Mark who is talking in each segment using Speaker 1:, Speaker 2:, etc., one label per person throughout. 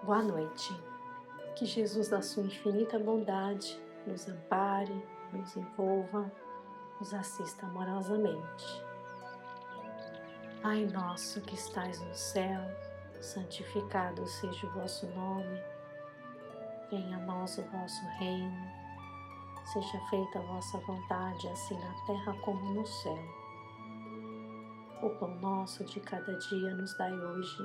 Speaker 1: Boa noite. Que Jesus, da sua infinita bondade, nos ampare, nos envolva, nos assista amorosamente. Pai nosso que estais no céu, santificado seja o vosso nome. Venha a nós o vosso reino. Seja feita a vossa vontade, assim na terra como no céu. O pão nosso de cada dia nos dai hoje.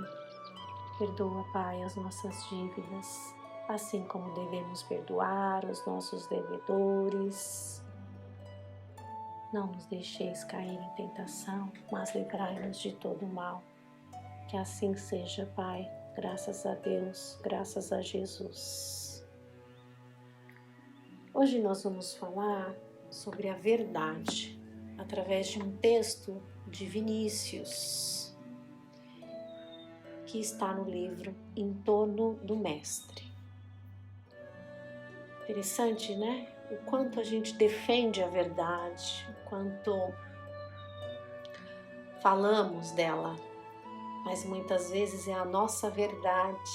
Speaker 1: Perdoa, Pai, as nossas dívidas, assim como devemos perdoar os nossos devedores. Não nos deixeis cair em tentação, mas livrai-nos de todo mal. Que assim seja, Pai, graças a Deus, graças a Jesus. Hoje nós vamos falar sobre a verdade, através de um texto de Vinícius, que está no livro Em Torno do Mestre. Interessante, né? O quanto a gente defende a verdade, o quanto falamos dela, mas muitas vezes é a nossa verdade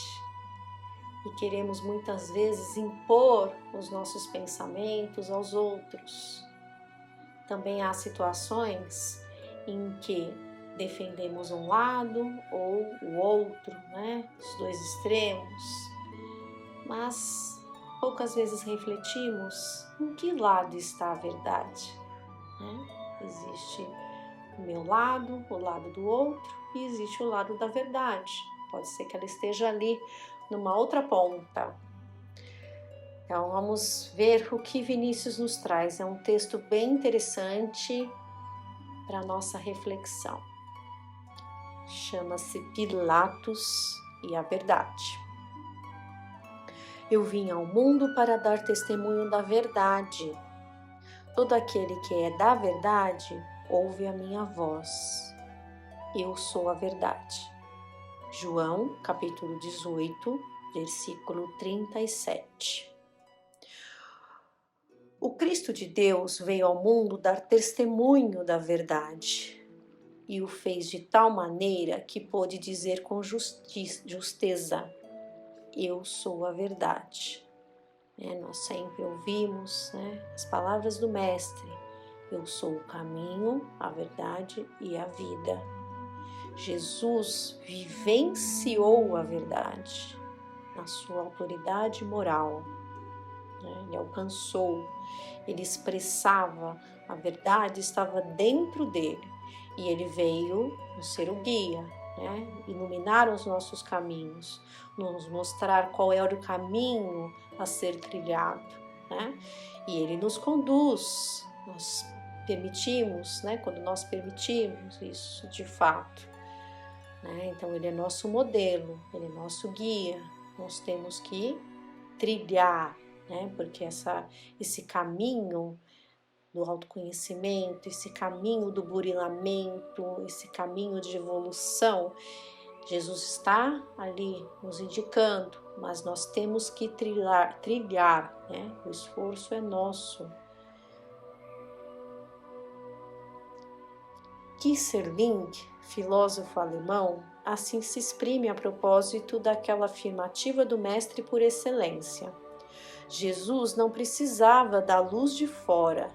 Speaker 1: e queremos muitas vezes impor os nossos pensamentos aos outros. Também há situações em que defendemos um lado ou o outro, né? Os dois extremos, mas poucas vezes refletimos em que lado está a verdade, né? Existe o meu lado, o lado do outro, e existe o lado da verdade. Pode ser que ela esteja ali numa outra ponta. Então vamos ver o que Vinícius nos traz. É um texto bem interessante para a nossa reflexão. Chama-se Pilatos e a Verdade. Eu vim ao mundo para dar testemunho da verdade. Todo aquele que é da verdade ouve a minha voz. Eu sou a verdade. João, capítulo 18, versículo 37. O Cristo de Deus veio ao mundo dar testemunho da verdade e o fez de tal maneira que pôde dizer com justeza: eu sou a verdade. Nós sempre ouvimos, as palavras do Mestre: eu sou o caminho, a verdade e a vida. Jesus vivenciou a verdade na sua autoridade moral. Ele alcançou, ele expressava, a verdade estava dentro dele e ele veio nos ser o guia, iluminar os nossos caminhos, nos mostrar qual é o caminho a ser trilhado, e ele nos conduz, nós permitimos, quando nós permitimos isso de fato, então ele é nosso modelo, ele é nosso guia, nós temos que trilhar, porque esse caminho do autoconhecimento, esse caminho do burilamento, esse caminho de evolução, Jesus está ali nos indicando, mas nós temos que trilhar, o esforço é nosso. Kisserling, filósofo alemão, assim se exprime a propósito daquela afirmativa do Mestre por excelência. Jesus não precisava da luz de fora,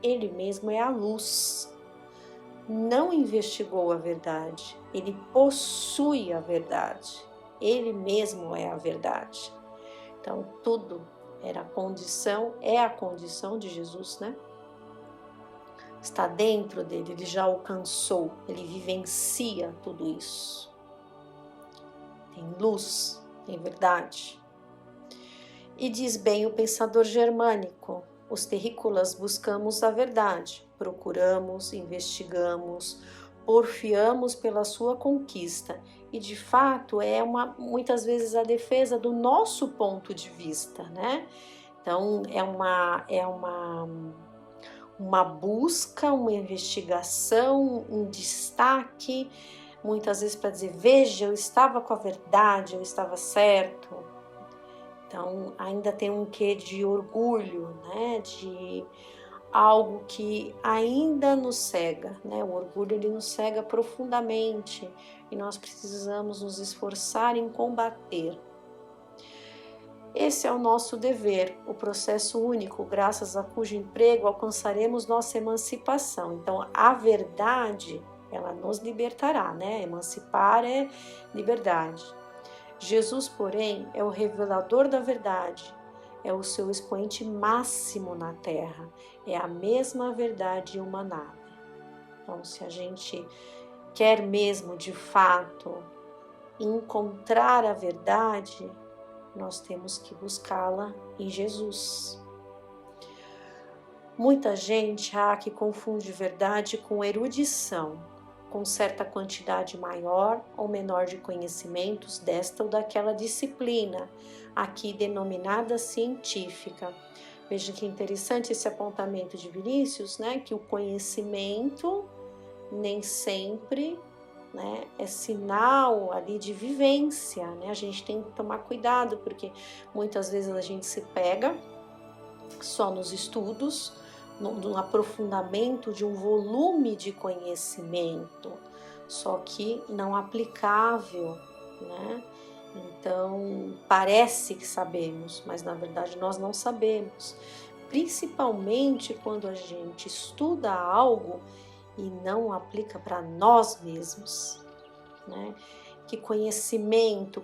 Speaker 1: ele mesmo é a luz. Não investigou a verdade, ele possui a verdade, ele mesmo é a verdade. Então tudo era a condição de Jesus, Está dentro dele, ele já alcançou, ele vivencia tudo isso. Tem luz, tem verdade. E diz bem o pensador germânico: os terrícolas buscamos a verdade, procuramos, investigamos, porfiamos pela sua conquista. E de fato muitas vezes a defesa do nosso ponto de vista, Então é uma busca, uma investigação, um destaque, muitas vezes para dizer: veja, eu estava com a verdade, eu estava certo. Então ainda tem um quê de orgulho, de algo que ainda nos cega, O orgulho ele nos cega profundamente e nós precisamos nos esforçar em combater, Esse é o nosso dever, o processo único, graças a cujo emprego alcançaremos nossa emancipação. Então, a verdade, ela nos libertará, né? Emancipar é liberdade. Jesus, porém, é o revelador da verdade, é o seu expoente máximo na Terra, é a mesma verdade humanada. Então, se a gente quer mesmo, de fato, encontrar a verdade, nós temos que buscá-la em Jesus. Muita gente há que confunde verdade com erudição, com certa quantidade maior ou menor de conhecimentos desta ou daquela disciplina, aqui denominada científica. Veja que interessante esse apontamento de Vinícius, né? Que o conhecimento nem sempre, né, é sinal ali de vivência, né? A gente tem que tomar cuidado, porque muitas vezes a gente se pega só nos estudos, no aprofundamento de um volume de conhecimento, só que não aplicável, né? Então, parece que sabemos, mas na verdade nós não sabemos. Principalmente quando a gente estuda algo e não aplica para nós mesmos, né? Que conhecimento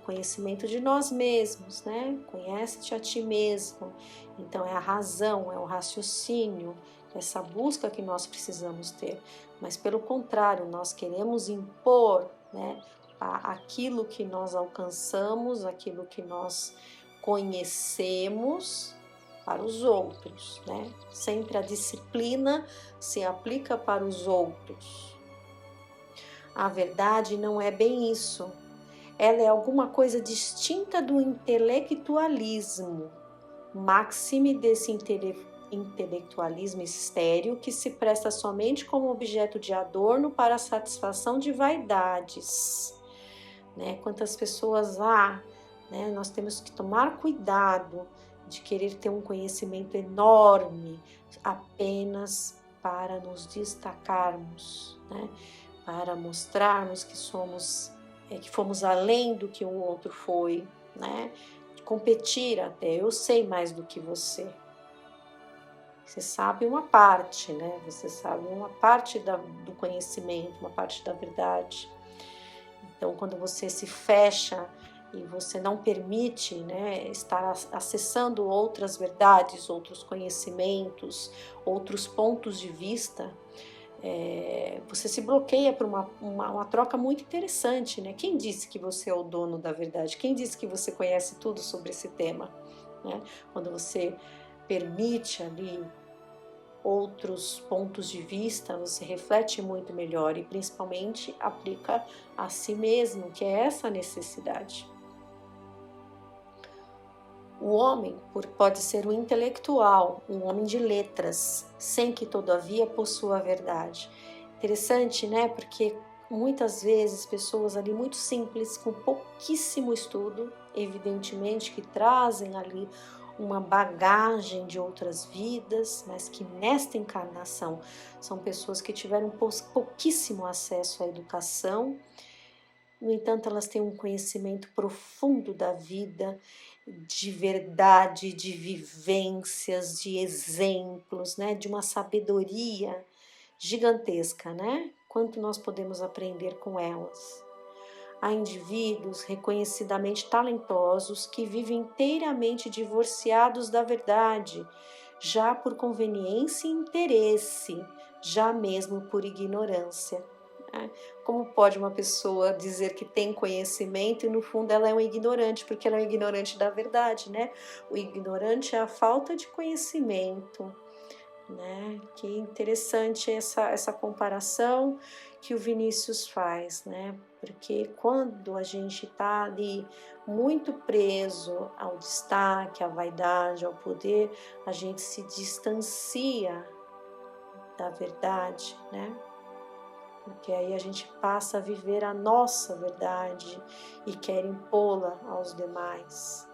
Speaker 1: de nós mesmos, né? Conhece-te a ti mesmo. Então é a razão, é o raciocínio, essa busca que nós precisamos ter. Mas pelo contrário, nós queremos impor, né, aquilo que nós alcançamos, aquilo que nós conhecemos para os outros, né? Sempre a disciplina se aplica para os outros. A verdade não é bem isso. Ela é alguma coisa distinta do intelectualismo, maxime desse intelectualismo estéril que se presta somente como objeto de adorno para a satisfação de vaidades. Né? Quantas pessoas há, né? Nós temos que tomar cuidado de querer ter um conhecimento enorme apenas para nos destacarmos, né? Para mostrarmos que que fomos além do que o outro foi, né? Competir até, eu sei mais do que você. Você sabe uma parte, né? Você sabe uma parte do conhecimento, uma parte da verdade. Então, quando você se fecha e você não permite, né, estar acessando outras verdades, outros conhecimentos, outros pontos de vista, você se bloqueia para uma troca muito interessante, né? Quem disse que você é o dono da verdade? Quem disse que você conhece tudo sobre esse tema? Né? Quando você permite ali outros pontos de vista, você reflete muito melhor e principalmente aplica a si mesmo, que é essa necessidade. O homem pode ser um intelectual, um homem de letras, sem que todavia possua a verdade. Interessante, né? Porque muitas vezes pessoas ali muito simples, com pouquíssimo estudo, evidentemente que trazem ali uma bagagem de outras vidas, mas que nesta encarnação são pessoas que tiveram pouquíssimo acesso à educação. No entanto, elas têm um conhecimento profundo da vida, de verdade, de vivências, de exemplos, né? De uma sabedoria gigantesca, né? Quanto nós podemos aprender com elas. Há indivíduos reconhecidamente talentosos que vivem inteiramente divorciados da verdade, já por conveniência e interesse, já mesmo por ignorância. Como pode uma pessoa dizer que tem conhecimento e no fundo ela é um ignorante, porque ela é um ignorante da verdade, né? O ignorante é a falta de conhecimento, né? Que interessante essa comparação que o Vinícius faz, né? Porque quando a gente está ali muito preso ao destaque, à vaidade, ao poder, a gente se distancia da verdade, né? Porque aí a gente passa a viver a nossa verdade e quer impô-la aos demais.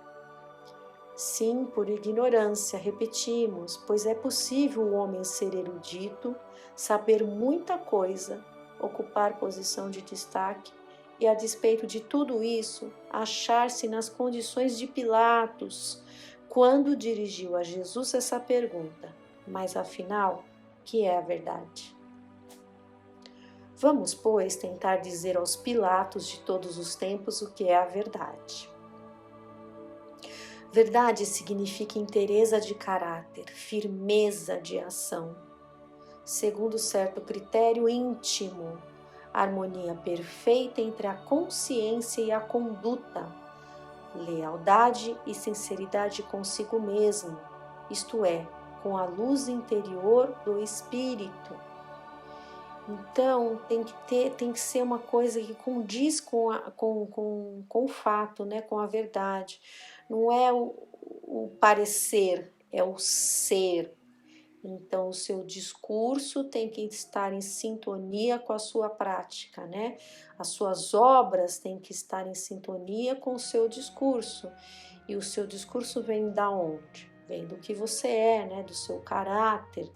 Speaker 1: Sim, por ignorância, repetimos, pois é possível o homem ser erudito, saber muita coisa, ocupar posição de destaque e, a despeito de tudo isso, achar-se nas condições de Pilatos, quando dirigiu a Jesus essa pergunta: mas afinal, que é a verdade? Vamos, pois, tentar dizer aos Pilatos de todos os tempos o que é a verdade. Verdade significa inteireza de caráter, firmeza de ação, segundo certo critério íntimo, harmonia perfeita entre a consciência e a conduta, lealdade e sinceridade consigo mesmo, isto é, com a luz interior do espírito. Então, tem que ser uma coisa que condiz com o fato, né? Com a verdade. Não é o parecer, é o ser. Então, o seu discurso tem que estar em sintonia com a sua prática, né? As suas obras têm que estar em sintonia com o seu discurso. E o seu discurso vem da onde? Vem do que você é, né? Do seu caráter.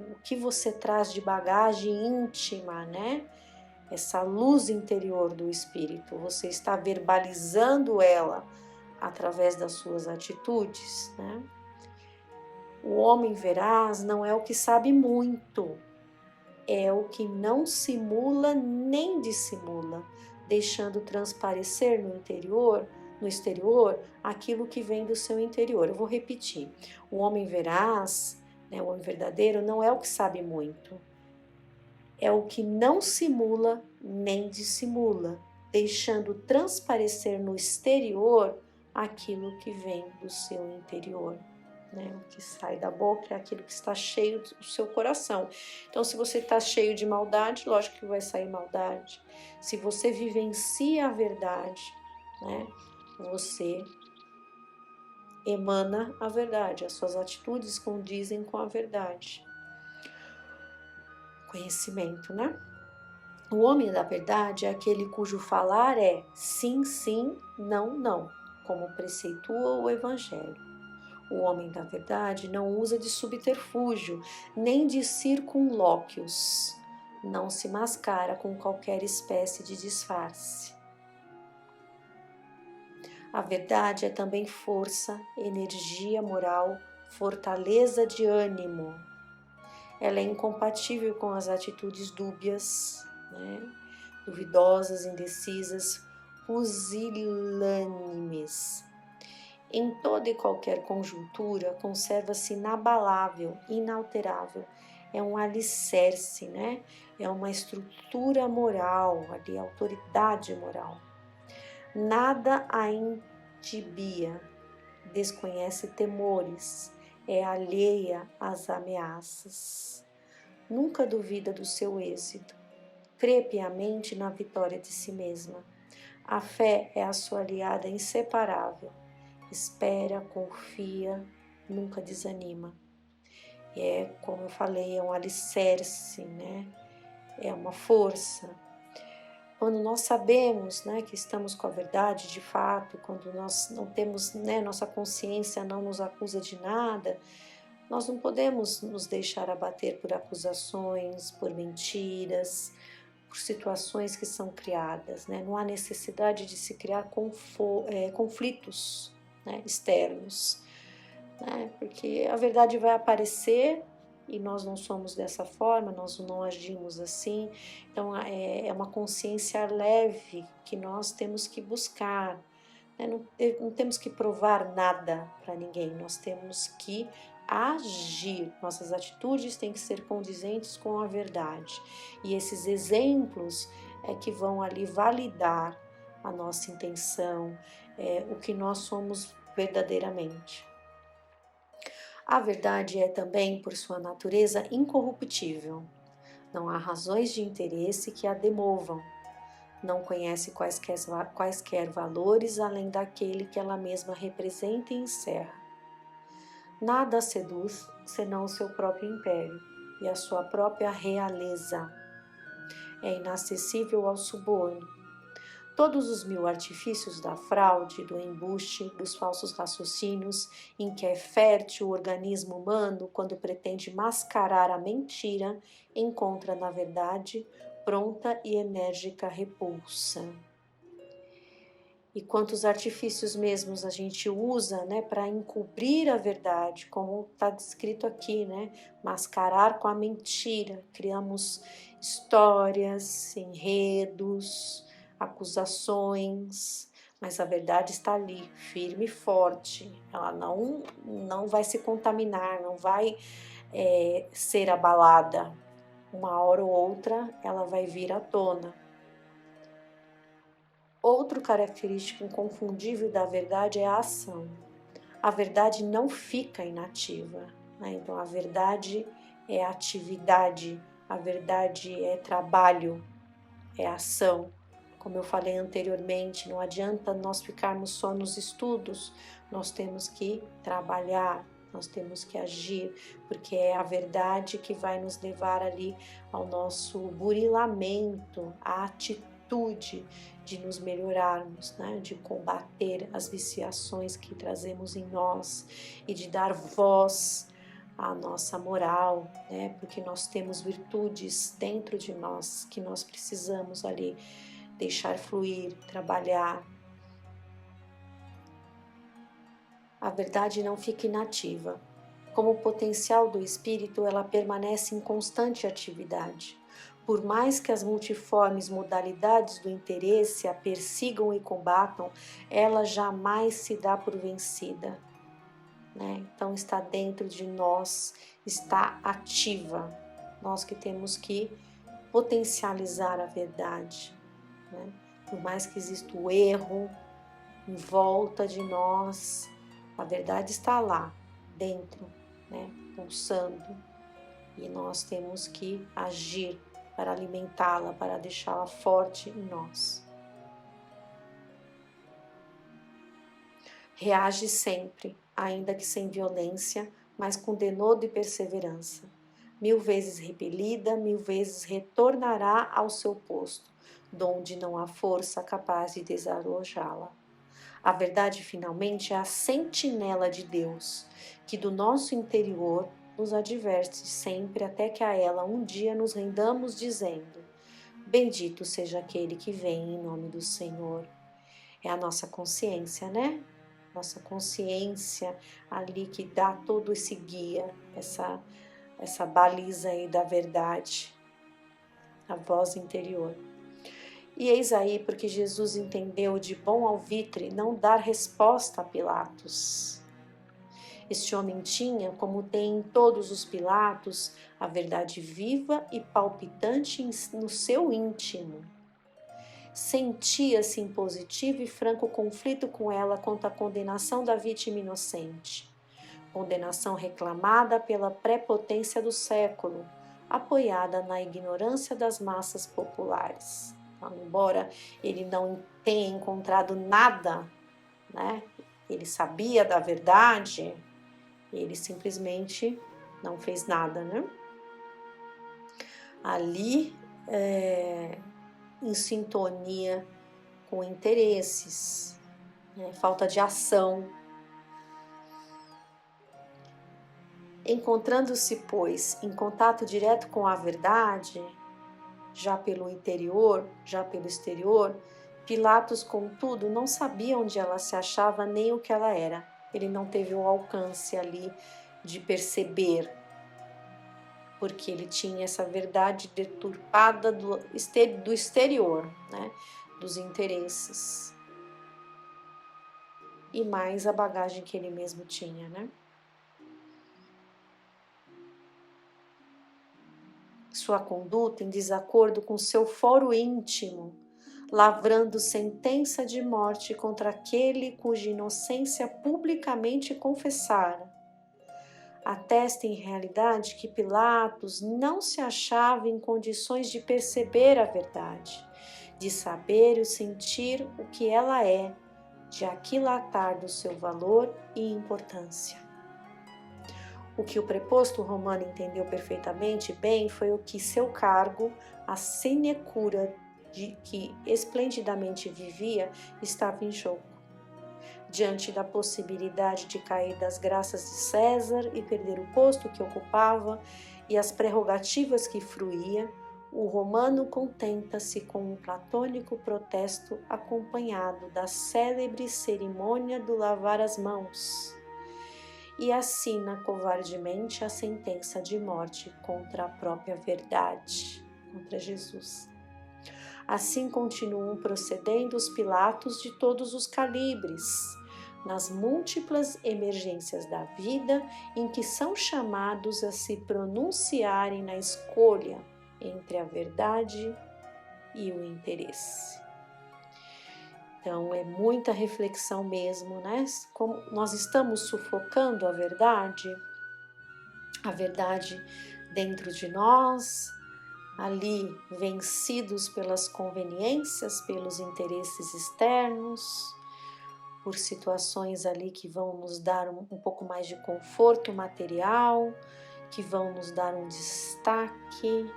Speaker 1: O que você traz de bagagem íntima, né? Essa luz interior do espírito, você está verbalizando ela através das suas atitudes, né? O homem veraz não é o que sabe muito, é o que não simula nem dissimula, deixando transparecer no exterior, aquilo que vem do seu interior. Eu vou repetir. O homem veraz, né, o homem verdadeiro, não é o que sabe muito, é o que não simula nem dissimula, deixando transparecer no exterior aquilo que vem do seu interior. Né? O que sai da boca é aquilo que está cheio do seu coração. Então, se você está cheio de maldade, lógico que vai sair maldade. Se você vivencia a verdade, né? Você emana a verdade, as suas atitudes condizem com a verdade. Conhecimento, né? O homem da verdade é aquele cujo falar é sim, sim, não, não, como preceitua o Evangelho. O homem da verdade não usa de subterfúgio, nem de circunlóquios, não se mascara com qualquer espécie de disfarce. A verdade é também força, energia moral, fortaleza de ânimo. Ela é incompatível com as atitudes dúbias, né? Duvidosas, indecisas, pusilânimes. Em toda e qualquer conjuntura, conserva-se inabalável, inalterável. É um alicerce, né? É uma estrutura moral, ali, autoridade moral. Nada a intibia, desconhece temores, é alheia às ameaças. Nunca duvida do seu êxito. Crê piamente na vitória de si mesma. A fé é a sua aliada inseparável. Espera, confia, nunca desanima. Como eu falei, é um alicerce, né? É uma força. Quando nós sabemos, né, que estamos com a verdade de fato, quando nós não temos, né, nossa consciência não nos acusa de nada, nós não podemos nos deixar abater por acusações, por mentiras, por situações que são criadas, né? Não há necessidade de se criar conflitos, né, externos, né? Porque a verdade vai aparecer e nós não somos dessa forma, nós não agimos assim. Então é uma consciência leve que nós temos que buscar, né? Não temos que provar nada para ninguém, nós temos que agir, nossas atitudes têm que ser condizentes com a verdade. E esses exemplos é que vão ali validar a nossa intenção, o que nós somos verdadeiramente. A verdade é também, por sua natureza, incorruptível. Não há razões de interesse que a demovam. Não conhece quaisquer valores além daquele que ela mesma representa e encerra. Nada a seduz senão o seu próprio império e a sua própria realeza. É inacessível ao suborno. Todos os mil artifícios da fraude, do embuste, dos falsos raciocínios, em que é fértil o organismo humano quando pretende mascarar a mentira, encontra, na verdade, pronta e enérgica repulsa. E quantos artifícios mesmos a gente usa, né, para encobrir a verdade, como está descrito aqui, né? Mascarar com a mentira. Criamos histórias, enredos, acusações, mas a verdade está ali, firme e forte. Ela não vai se contaminar, não vai ser abalada. Uma hora ou outra ela vai vir à tona. Outro característico inconfundível da verdade é a ação. A verdade não fica inativa, né? Então a verdade é atividade, a verdade é trabalho, é ação. Como eu falei anteriormente, não adianta nós ficarmos só nos estudos, nós temos que trabalhar, nós temos que agir, porque é a verdade que vai nos levar ali ao nosso burilamento, à atitude de nos melhorarmos, né? De combater as viciações que trazemos em nós e de dar voz à nossa moral, né? Porque nós temos virtudes dentro de nós que nós precisamos ali deixar fluir, trabalhar. A verdade não fica inativa. Como potencial do espírito, ela permanece em constante atividade. Por mais que as multiformes modalidades do interesse a persigam e combatam, ela jamais se dá por vencida, né? Então está dentro de nós, está ativa. Nós que temos que potencializar a verdade, né? Por mais que exista o erro em volta de nós, a verdade está lá, dentro, né? Pulsando. E nós temos que agir para alimentá-la, para deixá-la forte em nós. Reage sempre, ainda que sem violência, mas com denodo e perseverança. 1000 vezes repelida, 1000 vezes retornará ao seu posto, donde não há força capaz de desalojá-la. A verdade, finalmente, é a sentinela de Deus, que do nosso interior nos adverte sempre até que a ela um dia nos rendamos dizendo: bendito seja aquele que vem em nome do Senhor. É a nossa consciência, né? Nossa consciência ali que dá todo esse guia, essa baliza aí da verdade, a voz interior. E eis aí porque Jesus entendeu de bom alvitre não dar resposta a Pilatos. Este homem tinha, como tem em todos os Pilatos, a verdade viva e palpitante no seu íntimo. Sentia-se em positivo e franco conflito com ela contra a condenação da vítima inocente. Condenação reclamada pela prepotência do século, apoiada na ignorância das massas populares. Embora ele não tenha encontrado nada, né? Ele sabia da verdade, ele simplesmente não fez nada, né? Ali, em sintonia com interesses, né? Falta de ação. Encontrando-se, pois, em contato direto com a verdade, já pelo interior, já pelo exterior, Pilatos, contudo, não sabia onde ela se achava nem o que ela era. Ele não teve o alcance ali de perceber, porque ele tinha essa verdade deturpada do exterior, né? Dos interesses. E mais a bagagem que ele mesmo tinha, né? Sua conduta em desacordo com seu foro íntimo, lavrando sentença de morte contra aquele cuja inocência publicamente confessara. Atesta em realidade que Pilatos não se achava em condições de perceber a verdade, de saber e sentir o que ela é, de aquilatar do seu valor e importância. O que o preposto romano entendeu perfeitamente bem foi o que seu cargo, a sinecura de que esplendidamente vivia, estava em jogo. Diante da possibilidade de cair das graças de César e perder o posto que ocupava e as prerrogativas que fruía, o romano contenta-se com um platônico protesto acompanhado da célebre cerimônia do lavar as mãos e assina covardemente a sentença de morte contra a própria verdade, contra Jesus. Assim continuam procedendo os Pilatos de todos os calibres, nas múltiplas emergências da vida em que são chamados a se pronunciarem na escolha entre a verdade e o interesse. Então é muita reflexão mesmo, né? Como nós estamos sufocando a verdade dentro de nós, ali vencidos pelas conveniências, pelos interesses externos, por situações ali que vão nos dar um pouco mais de conforto material, que vão nos dar um destaque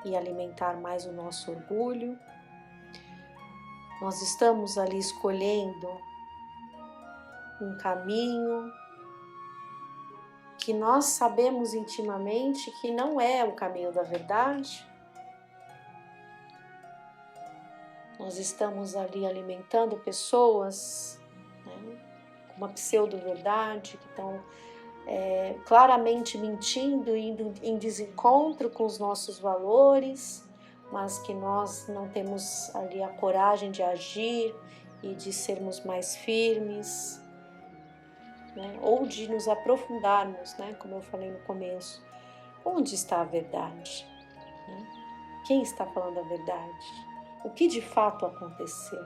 Speaker 1: e alimentar mais o nosso orgulho. Nós estamos ali escolhendo um caminho que nós sabemos intimamente que não é o caminho da verdade. Nós estamos ali alimentando pessoas, né, com uma pseudo-verdade, que estão claramente mentindo, indo em desencontro com os nossos valores, mas que nós não temos ali a coragem de agir e de sermos mais firmes, né? Ou de nos aprofundarmos, né? Como eu falei no começo, onde está a verdade? Né? Quem está falando a verdade? O que de fato aconteceu?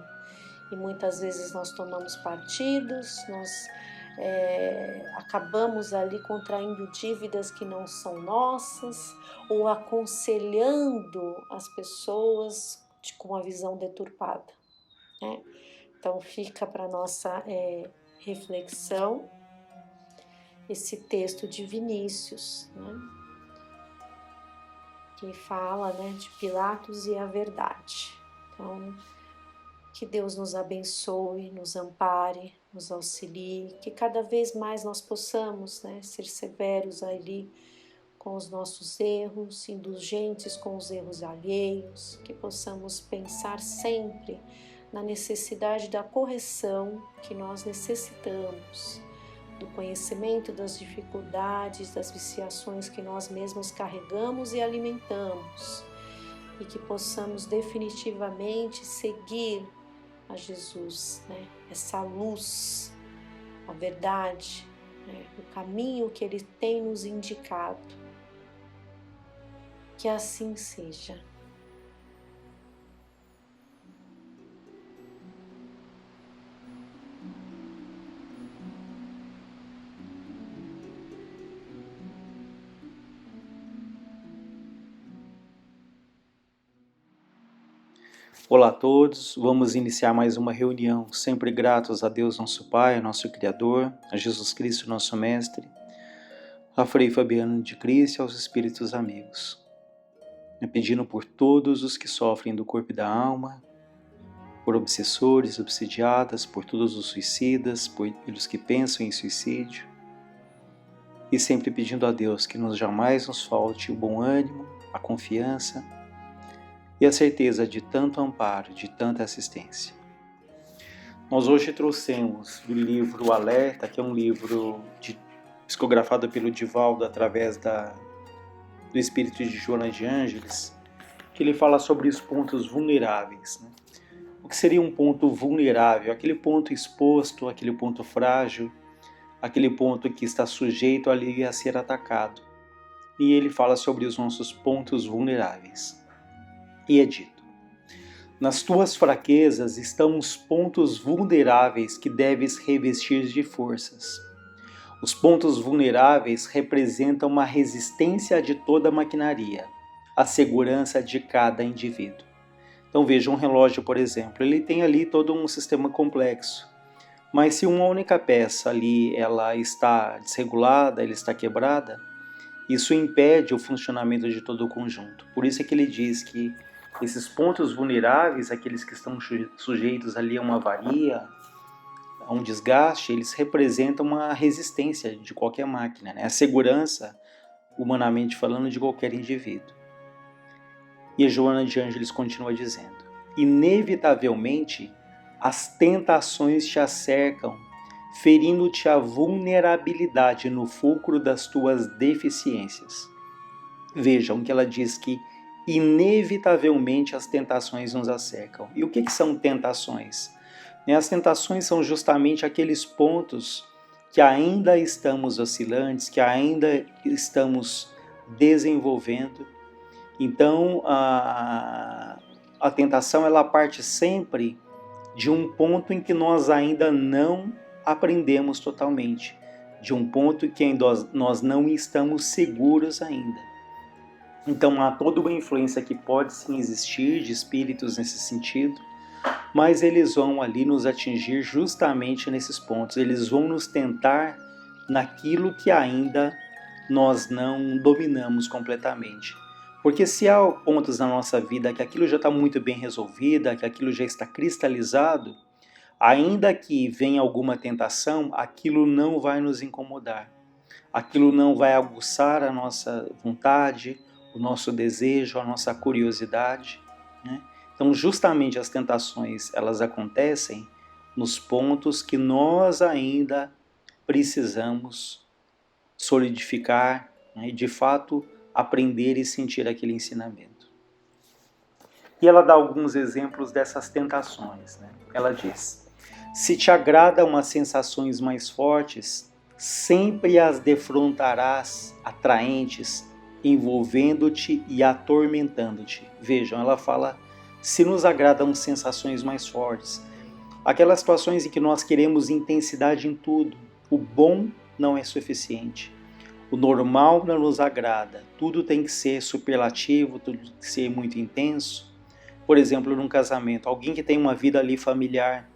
Speaker 1: E muitas vezes nós tomamos partidos, nós acabamos ali contraindo dívidas que não são nossas, ou aconselhando as pessoas com uma visão deturpada, né? Então fica para nossa reflexão esse texto de Vinícius, né? Que fala, né, de Pilatos e a verdade. Então, que Deus nos abençoe, nos ampare, nos auxilie, que cada vez mais nós possamos, né, ser severos ali com os nossos erros, indulgentes com os erros alheios, que possamos pensar sempre na necessidade da correção que nós necessitamos, do conhecimento das dificuldades, das viciações que nós mesmos carregamos e alimentamos, e que possamos definitivamente seguir a Jesus, né? Essa luz, a verdade, né? O caminho que Ele tem nos indicado. Que assim seja.
Speaker 2: Olá a todos, vamos iniciar mais uma reunião, sempre gratos a Deus nosso Pai, nosso Criador, a Jesus Cristo nosso Mestre, a Frei Fabiano de Cristo e aos Espíritos amigos. Pedindo por todos os que sofrem do corpo e da alma, por obsessores, obsidiadas, por todos os suicidas, pelos que pensam em suicídio, e sempre pedindo a Deus que jamais nos falte o bom ânimo, a confiança e a certeza de tanto amparo, de tanta assistência. Nós hoje trouxemos do livro Alerta, que é um livro psicografado pelo Divaldo através do espírito de Joana de Ângeles, que ele fala sobre os pontos vulneráveis, né? O que seria um ponto vulnerável? Aquele ponto exposto, aquele ponto frágil, aquele ponto que está sujeito ali a ser atacado. E ele fala sobre os nossos pontos vulneráveis. E é dito: nas tuas fraquezas estão os pontos vulneráveis que deves revestir de forças. Os pontos vulneráveis representam uma resistência de toda a maquinaria, a segurança de cada indivíduo. Então veja um relógio, por exemplo, ele tem ali todo um sistema complexo, mas se uma única peça ali ela está desregulada, ela está quebrada, isso impede o funcionamento de todo o conjunto. Por isso é que ele diz que esses pontos vulneráveis, aqueles que estão sujeitos ali a uma avaria, a um desgaste, eles representam uma resistência de qualquer máquina, né? A segurança, humanamente falando, de qualquer indivíduo. E Joana de Ângeles continua dizendo: inevitavelmente as tentações te acercam, ferindo-te a vulnerabilidade no fulcro das tuas deficiências. Vejam que ela diz que inevitavelmente as tentações nos acercam. E o que são tentações? As tentações são justamente aqueles pontos que ainda estamos oscilantes, que ainda estamos desenvolvendo. Então, a tentação ela parte sempre de um ponto em que nós ainda não aprendemos totalmente, de um ponto em que nós não estamos seguros ainda. Então, há toda uma influência que pode sim existir de espíritos nesse sentido, mas eles vão ali nos atingir justamente nesses pontos. Eles vão nos tentar naquilo que ainda nós não dominamos completamente. Porque se há pontos na nossa vida que aquilo já está muito bem resolvido, que aquilo já está cristalizado, ainda que venha alguma tentação, aquilo não vai nos incomodar. Aquilo não vai aguçar a nossa vontade, o nosso desejo, a nossa curiosidade, né? Então, justamente as tentações, elas acontecem nos pontos que nós ainda precisamos solidificar, né, e de fato aprender e sentir aquele ensinamento. E ela dá alguns exemplos dessas tentações, né? Ela diz: se te agradam umas sensações mais fortes, sempre as defrontarás atraentes, envolvendo-te e atormentando-te. Vejam, ela fala: se nos agradam sensações mais fortes, aquelas situações em que nós queremos intensidade em tudo, o bom não é suficiente, o normal não nos agrada, tudo tem que ser superlativo, tudo tem que ser muito intenso. Por exemplo, num casamento, alguém que tem uma vida ali familiar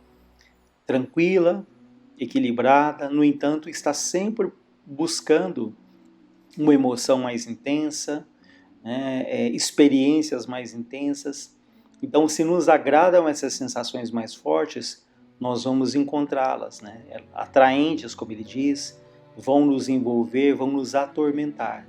Speaker 2: tranquila, equilibrada, no entanto, está sempre buscando uma emoção mais intensa, né, experiências mais intensas. Então, se nos agradam essas sensações mais fortes, nós vamos encontrá-las, né? Atraentes, como ele diz, vão nos envolver, vão nos atormentar.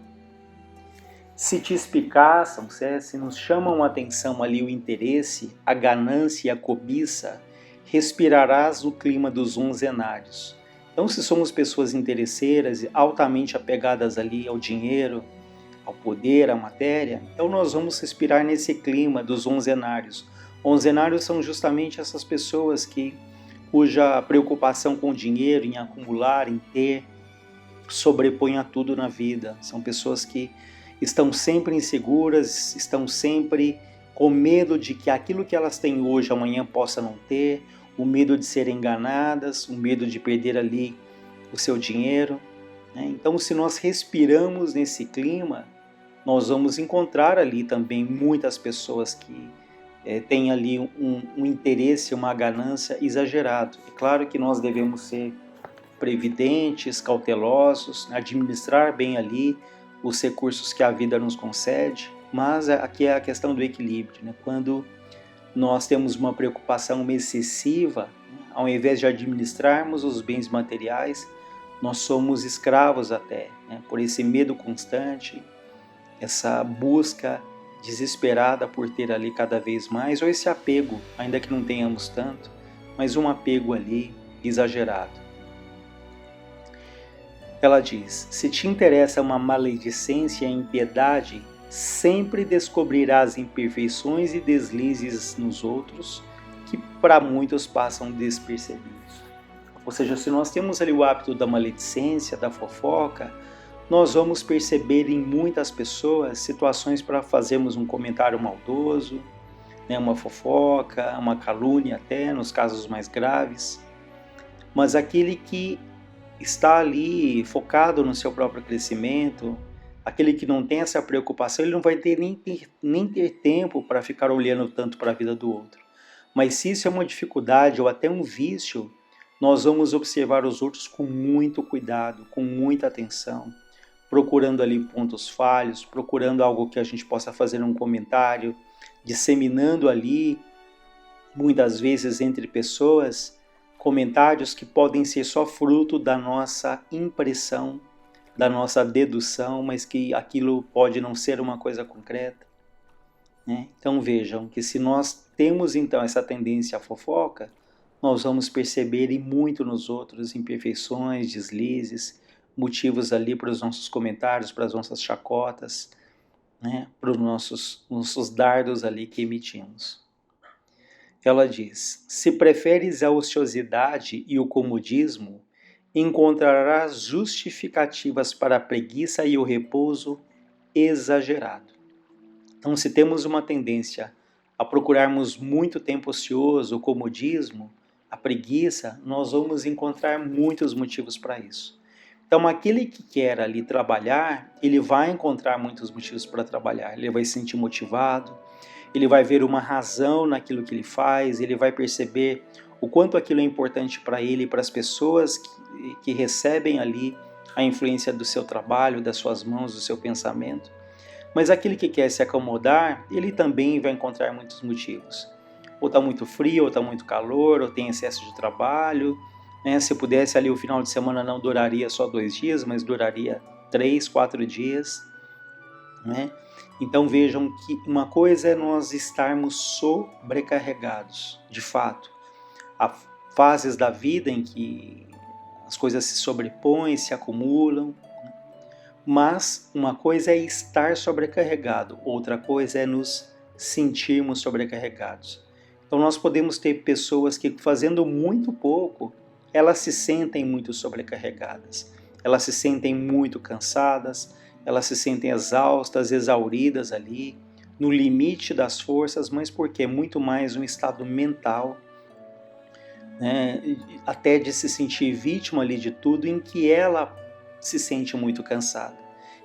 Speaker 2: Se te espicaçam, se nos chamam a atenção ali o interesse, a ganância e a cobiça, respirarás o clima dos onzenários. Então, se somos pessoas interesseiras e altamente apegadas ali ao dinheiro, ao poder, à matéria, então nós vamos respirar nesse clima dos onzenários. Onzenários são justamente essas pessoas cuja preocupação com o dinheiro, em acumular, em ter, sobrepõe a tudo na vida. São pessoas que estão sempre inseguras, estão sempre com medo de que aquilo que elas têm hoje, amanhã possa não ter, o medo de serem enganadas, o medo de perder ali o seu dinheiro. Então, se nós respiramos nesse clima, nós vamos encontrar ali também muitas pessoas que têm ali um interesse, uma ganância exagerado. É claro que nós devemos ser previdentes, cautelosos, administrar bem ali os recursos que a vida nos concede, mas aqui é a questão do equilíbrio, né? Quando nós temos uma preocupação excessiva, ao invés de administrarmos os bens materiais, nós somos escravos até, né? Por esse medo constante, essa busca desesperada por ter ali cada vez mais, ou esse apego, ainda que não tenhamos tanto, mas um apego ali exagerado. Ela diz: se te interessa uma maledicência e impiedade, sempre descobrirás imperfeições e deslizes nos outros que para muitos passam despercebidos. Ou seja, se nós temos ali o hábito da maledicência, da fofoca, nós vamos perceber em muitas pessoas situações para fazermos um comentário maldoso, né, uma fofoca, uma calúnia até, nos casos mais graves. Mas aquele que está ali focado no seu próprio crescimento, aquele que não tem essa preocupação, ele não vai ter nem ter tempo para ficar olhando tanto para a vida do outro. Mas se isso é uma dificuldade ou até um vício, nós vamos observar os outros com muito cuidado, com muita atenção, procurando ali pontos falhos, procurando algo que a gente possa fazer um comentário, disseminando ali, muitas vezes entre pessoas, comentários que podem ser só fruto da nossa impressão, da nossa dedução, mas que aquilo pode não ser uma coisa concreta. né? Então vejam que se nós temos então essa tendência à fofoca, nós vamos perceber e muito nos outros imperfeições, deslizes, motivos ali para os nossos comentários, para as nossas chacotas, né? Para os nossos dardos ali que emitimos. Ela diz: se preferes a ociosidade e o comodismo, encontrarás justificativas para a preguiça e o repouso exagerado. Então, se temos uma tendência a procurarmos muito tempo ocioso, o comodismo, a preguiça, nós vamos encontrar muitos motivos para isso. Então, aquele que quer ali trabalhar, ele vai encontrar muitos motivos para trabalhar. Ele vai se sentir motivado, ele vai ver uma razão naquilo que ele faz, ele vai perceber o quanto aquilo é importante para ele e para as pessoas que recebem ali a influência do seu trabalho, das suas mãos, do seu pensamento. Mas aquele que quer se acomodar, ele também vai encontrar muitos motivos. Ou está muito frio, ou está muito calor, ou tem excesso de trabalho. Né? Se pudesse ali o final de semana não duraria só 2 dias, mas duraria 3, 4 dias. Né? Então vejam que uma coisa é nós estarmos sobrecarregados, de fato. Há fases da vida em que as coisas se sobrepõem, se acumulam, mas uma coisa é estar sobrecarregado, outra coisa é nos sentirmos sobrecarregados. Então nós podemos ter pessoas que fazendo muito pouco, elas se sentem muito sobrecarregadas, elas se sentem muito cansadas, elas se sentem exaustas, exauridas ali, no limite das forças, mas porque é muito mais um estado mental, né, até de se sentir vítima ali de tudo, em que ela se sente muito cansada.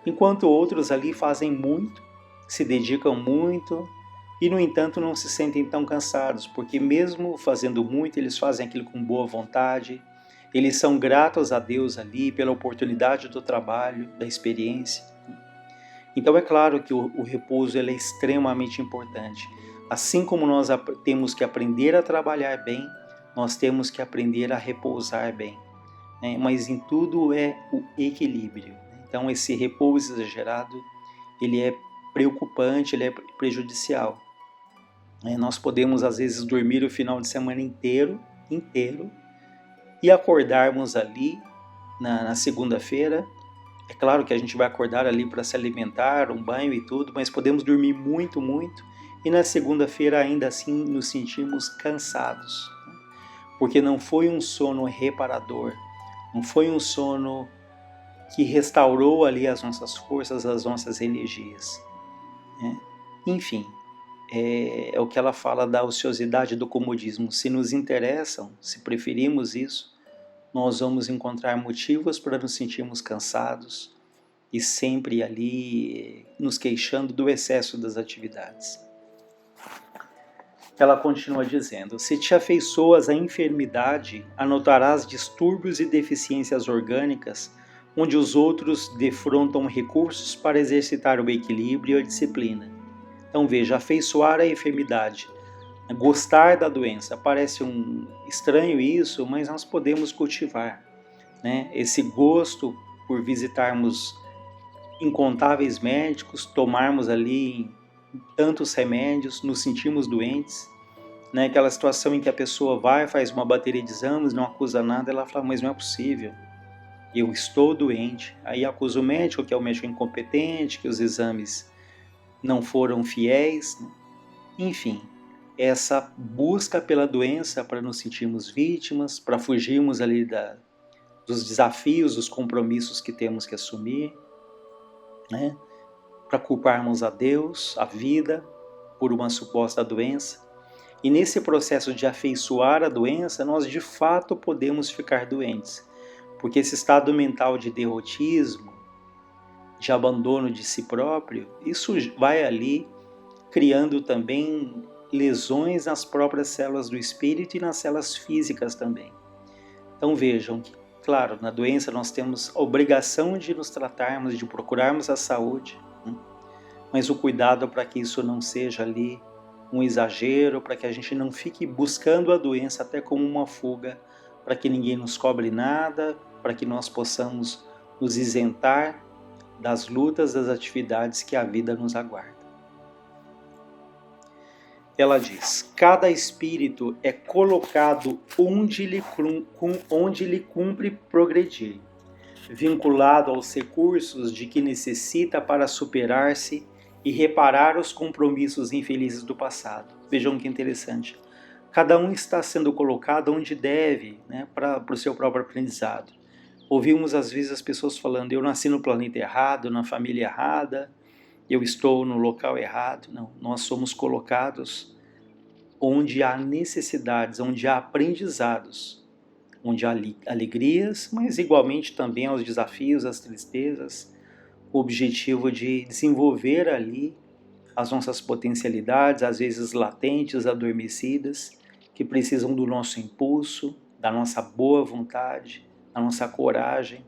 Speaker 2: Enquanto outros ali fazem muito, se dedicam muito e, no entanto, não se sentem tão cansados, porque mesmo fazendo muito, eles fazem aquilo com boa vontade, eles são gratos a Deus ali pela oportunidade do trabalho, da experiência. Então é claro que o repouso ele é extremamente importante. Assim como nós temos que aprender a trabalhar bem, nós temos que aprender a repousar bem. Né? Mas em tudo é o equilíbrio. Então esse repouso exagerado, ele é preocupante, ele é prejudicial. Nós podemos às vezes dormir o final de semana inteiro e acordarmos ali na segunda-feira. É claro que a gente vai acordar ali para se alimentar, um banho e tudo, mas podemos dormir muito, e na segunda-feira ainda assim nos sentimos cansados, porque não foi um sono reparador, não foi um sono que restaurou ali as nossas forças, as nossas energias. Né? Enfim, é o que ela fala da ociosidade, do comodismo. Se nos interessam, se preferimos isso, nós vamos encontrar motivos para nos sentirmos cansados e sempre ali nos queixando do excesso das atividades. Ela continua dizendo: se te afeiçoas à enfermidade, anotarás distúrbios e deficiências orgânicas, onde os outros defrontam recursos para exercitar o equilíbrio e a disciplina. Então veja, afeiçoar a enfermidade, gostar da doença, parece estranho isso, mas nós podemos cultivar, né? Esse gosto por visitarmos incontáveis médicos, tomarmos ali tantos remédios, nos sentimos doentes, né? Aquela situação em que a pessoa vai, faz uma bateria de exames, não acusa nada, ela fala, mas não é possível, eu estou doente. Aí acusa o médico, que é o médico incompetente, que os exames não foram fiéis. Enfim, essa busca pela doença para nos sentirmos vítimas, para fugirmos ali dos desafios, dos compromissos que temos que assumir, né? Para culparmos a Deus, a vida, por uma suposta doença. E nesse processo de afeiçoar a doença, nós de fato podemos ficar doentes. Porque esse estado mental de derrotismo, de abandono de si próprio, isso vai ali criando também lesões nas próprias células do espírito e nas células físicas também. Então vejam que, claro, na doença nós temos a obrigação de nos tratarmos, de procurarmos a saúde, mas o cuidado para que isso não seja ali um exagero, para que a gente não fique buscando a doença até como uma fuga, para que ninguém nos cobre nada, para que nós possamos nos isentar das lutas, das atividades que a vida nos aguarda. ela diz: cada espírito é colocado onde lhe cumpre progredir, vinculado aos recursos de que necessita para superar-se e reparar os compromissos infelizes do passado. Vejam que interessante. Cada um está sendo colocado onde deve, né, para o seu próprio aprendizado. Ouvimos às vezes as pessoas falando: eu nasci no planeta errado, na família errada, eu estou no local errado. Não, nós somos colocados onde há necessidades, onde há aprendizados, onde há alegrias, mas igualmente também aos desafios, às tristezas, o objetivo de desenvolver ali as nossas potencialidades, às vezes latentes, adormecidas, que precisam do nosso impulso, da nossa boa vontade, da nossa coragem,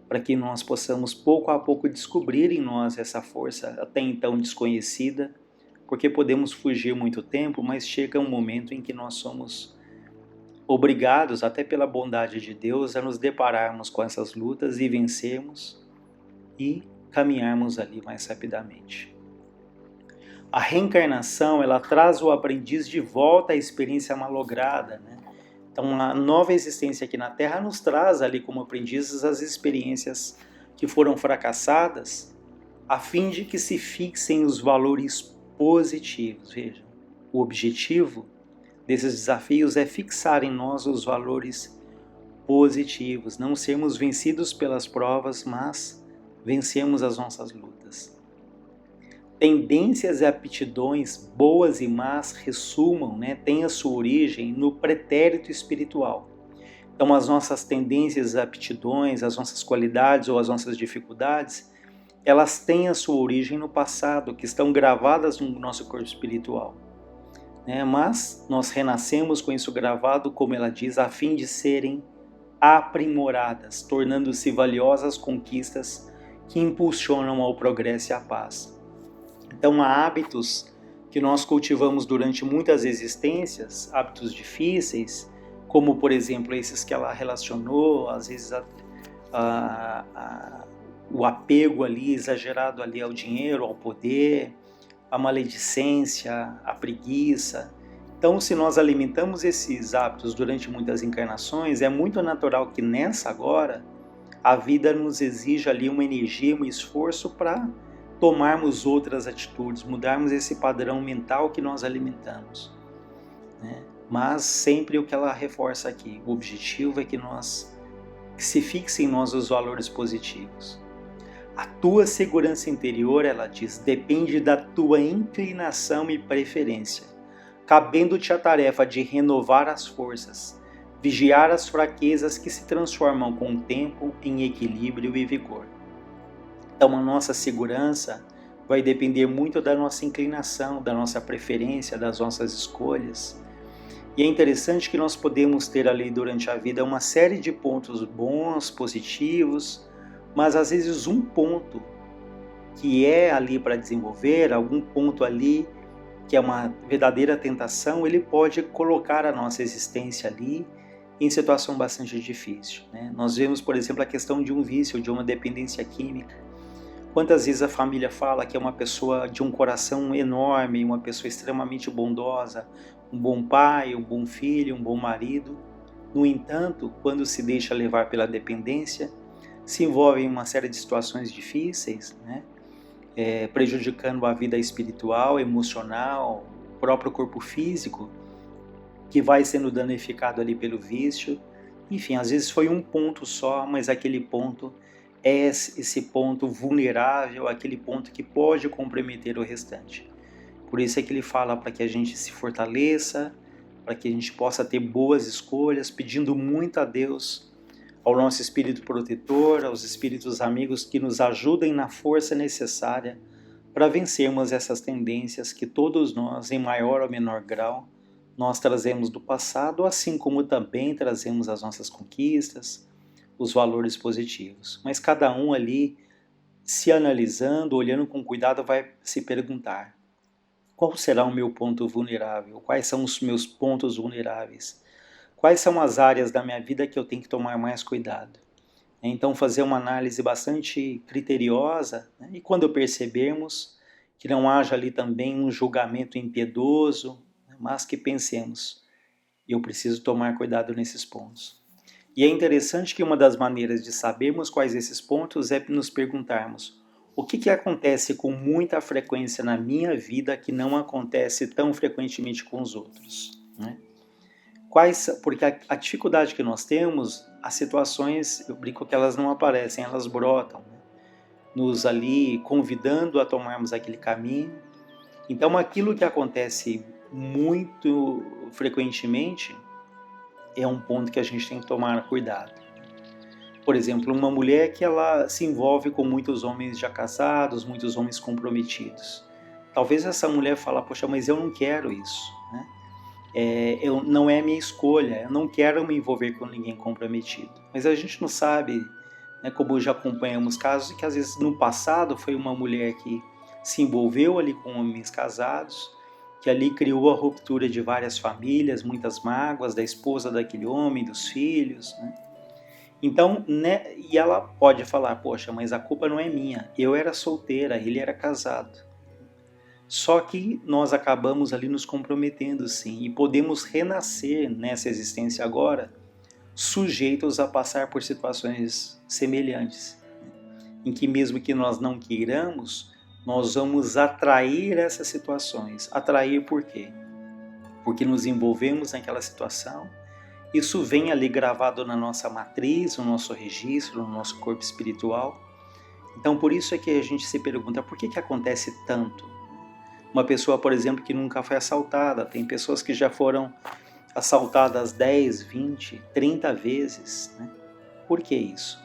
Speaker 2: para que nós possamos pouco a pouco descobrir em nós essa força até então desconhecida, porque podemos fugir muito tempo, mas chega um momento em que nós somos obrigados, até pela bondade de Deus, a nos depararmos com essas lutas e vencermos e caminharmos ali mais rapidamente. A reencarnação, ela traz o aprendiz de volta à experiência malograda, né? Então, a nova existência aqui na Terra nos traz ali como aprendizes as experiências que foram fracassadas, a fim de que se fixem os valores positivos. Veja, o objetivo desses desafios é fixar em nós os valores positivos, não sermos vencidos pelas provas, mas vencermos as nossas lutas. Tendências e aptidões boas e más ressumam, né, têm a sua origem no pretérito espiritual. Então, as nossas tendências, aptidões, as nossas qualidades ou as nossas dificuldades, elas têm a sua origem no passado, que estão gravadas no nosso corpo espiritual. Mas nós renascemos com isso gravado, como ela diz, a fim de serem aprimoradas, tornando-se valiosas conquistas que impulsionam ao progresso e à paz. Então, há hábitos que nós cultivamos durante muitas existências, hábitos difíceis, como, por exemplo, esses que ela relacionou, às vezes o apego ali, exagerado ali ao dinheiro, ao poder, a maledicência, a preguiça. Então, se nós alimentamos esses hábitos durante muitas encarnações, é muito natural que nessa agora, a vida nos exija ali uma energia, um esforço para tomarmos outras atitudes, mudarmos esse padrão mental que nós alimentamos, né? Mas sempre o que ela reforça aqui, o objetivo é que se fixem em nós os valores positivos. A tua segurança interior, ela diz, depende da tua inclinação e preferência, cabendo-te a tarefa de renovar as forças, vigiar as fraquezas que se transformam com o tempo em equilíbrio e vigor. Então, a nossa segurança vai depender muito da nossa inclinação, da nossa preferência, das nossas escolhas. E é interessante que nós podemos ter ali durante a vida uma série de pontos bons, positivos, mas às vezes um ponto que é ali para desenvolver, algum ponto ali que é uma verdadeira tentação, ele pode colocar a nossa existência ali em situação bastante difícil, né? Nós vemos, por exemplo, a questão de um vício, de uma dependência química. Quantas vezes a família fala que é uma pessoa de um coração enorme, uma pessoa extremamente bondosa, um bom pai, um bom filho, um bom marido. No entanto, quando se deixa levar pela dependência, se envolve em uma série de situações difíceis, né? Prejudicando a vida espiritual, emocional, o próprio corpo físico, que vai sendo danificado ali pelo vício. Enfim, às vezes foi um ponto só, mas aquele ponto é esse ponto vulnerável, aquele ponto que pode comprometer o restante. Por isso é que ele fala para que a gente se fortaleça, para que a gente possa ter boas escolhas, pedindo muito a Deus, ao nosso espírito protetor, aos espíritos amigos que nos ajudem na força necessária para vencermos essas tendências que todos nós, em maior ou menor grau, nós trazemos do passado, assim como também trazemos as nossas conquistas, os valores positivos. Mas cada um ali, se analisando, olhando com cuidado, vai se perguntar: qual será o meu ponto vulnerável? Quais são os meus pontos vulneráveis? Quais são as áreas da minha vida que eu tenho que tomar mais cuidado? Então, fazer uma análise bastante criteriosa, né? E quando percebermos que não haja ali também um julgamento impiedoso, mas que pensemos, eu preciso tomar cuidado nesses pontos. E é interessante que uma das maneiras de sabermos quais esses pontos é nos perguntarmos: o que acontece com muita frequência na minha vida que não acontece tão frequentemente com os outros? Né? Porque a dificuldade que nós temos, as situações, eu brinco que elas não aparecem, elas brotam, né? Nos ali convidando a tomarmos aquele caminho. Então aquilo que acontece muito frequentemente é um ponto que a gente tem que tomar cuidado. Por exemplo, uma mulher que ela se envolve com muitos homens já casados, muitos homens comprometidos. Talvez essa mulher fale, poxa, mas eu não quero isso, né? Não é a minha escolha, eu não quero me envolver com ninguém comprometido. Mas a gente não sabe, né, como já acompanhamos casos, que às vezes no passado foi uma mulher que se envolveu ali com homens casados, que ali criou a ruptura de várias famílias, muitas mágoas da esposa daquele homem, dos filhos, né? Então, né, e ela pode falar, poxa, mas a culpa não é minha, eu era solteira, ele era casado. Só que nós acabamos ali nos comprometendo sim, e podemos renascer nessa existência agora, sujeitos a passar por situações semelhantes, em que mesmo que nós não queiramos, nós vamos atrair essas situações. Atrair por quê? Porque nos envolvemos naquela situação, isso vem ali gravado na nossa matriz, no nosso registro, no nosso corpo espiritual. Então por isso é que a gente se pergunta, por que acontece tanto? Uma pessoa, por exemplo, que nunca foi assaltada, tem pessoas que já foram assaltadas 10, 20, 30 vezes, né? Por que isso?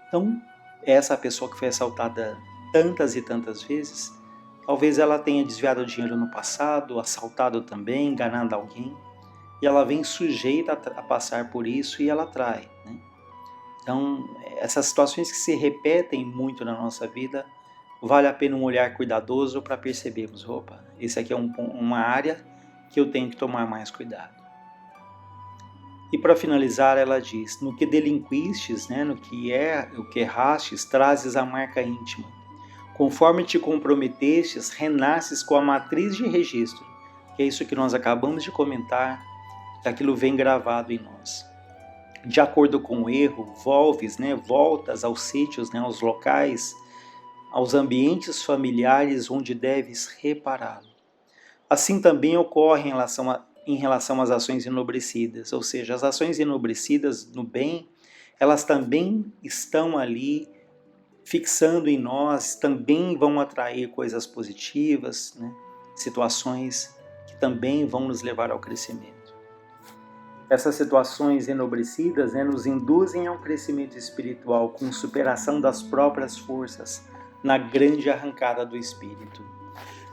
Speaker 2: Então, essa pessoa que foi assaltada tantas e tantas vezes, talvez ela tenha desviado dinheiro no passado, assaltado também, enganado alguém, e ela vem sujeita a passar por isso e ela atrai, né? Então, essas situações que se repetem muito na nossa vida, vale a pena um olhar cuidadoso para percebermos, opa, esse aqui é uma área que eu tenho que tomar mais cuidado. E para finalizar, ela diz, no que delinquistes, né, no que errastes, trazes a marca íntima. Conforme te comprometestes, renasces com a matriz de registro, que é isso que nós acabamos de comentar, que aquilo vem gravado em nós. De acordo com o erro, voltas aos sítios, né, aos locais, aos ambientes familiares onde deves repará-lo. Assim também ocorre em relação às ações enobrecidas, ou seja, as ações enobrecidas no bem, elas também estão ali fixando em nós, também vão atrair coisas positivas, né? Situações que também vão nos levar ao crescimento. Essas situações enobrecidas, né, nos induzem ao crescimento espiritual com superação das próprias forças na grande arrancada do espírito.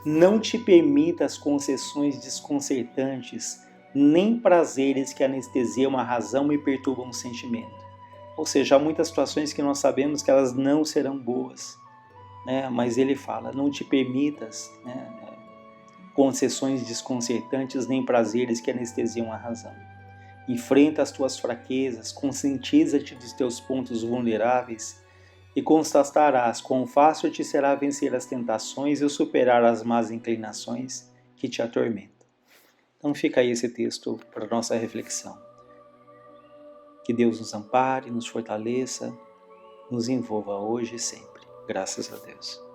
Speaker 2: Não te permitas concessões desconcertantes, nem prazeres que anestesiam a razão e perturbam o sentimento. Ou seja, há muitas situações que nós sabemos que elas não serão boas, né? Mas ele fala, não te permitas, né, concessões desconcertantes, nem prazeres que anestesiam a razão. Enfrenta as tuas fraquezas, conscientiza-te dos teus pontos vulneráveis e constatarás quão fácil te será vencer as tentações e superar as más inclinações que te atormentam. Então fica aí esse texto para nossa reflexão. Que Deus nos ampare, nos fortaleça, nos envolva hoje e sempre. Graças a Deus.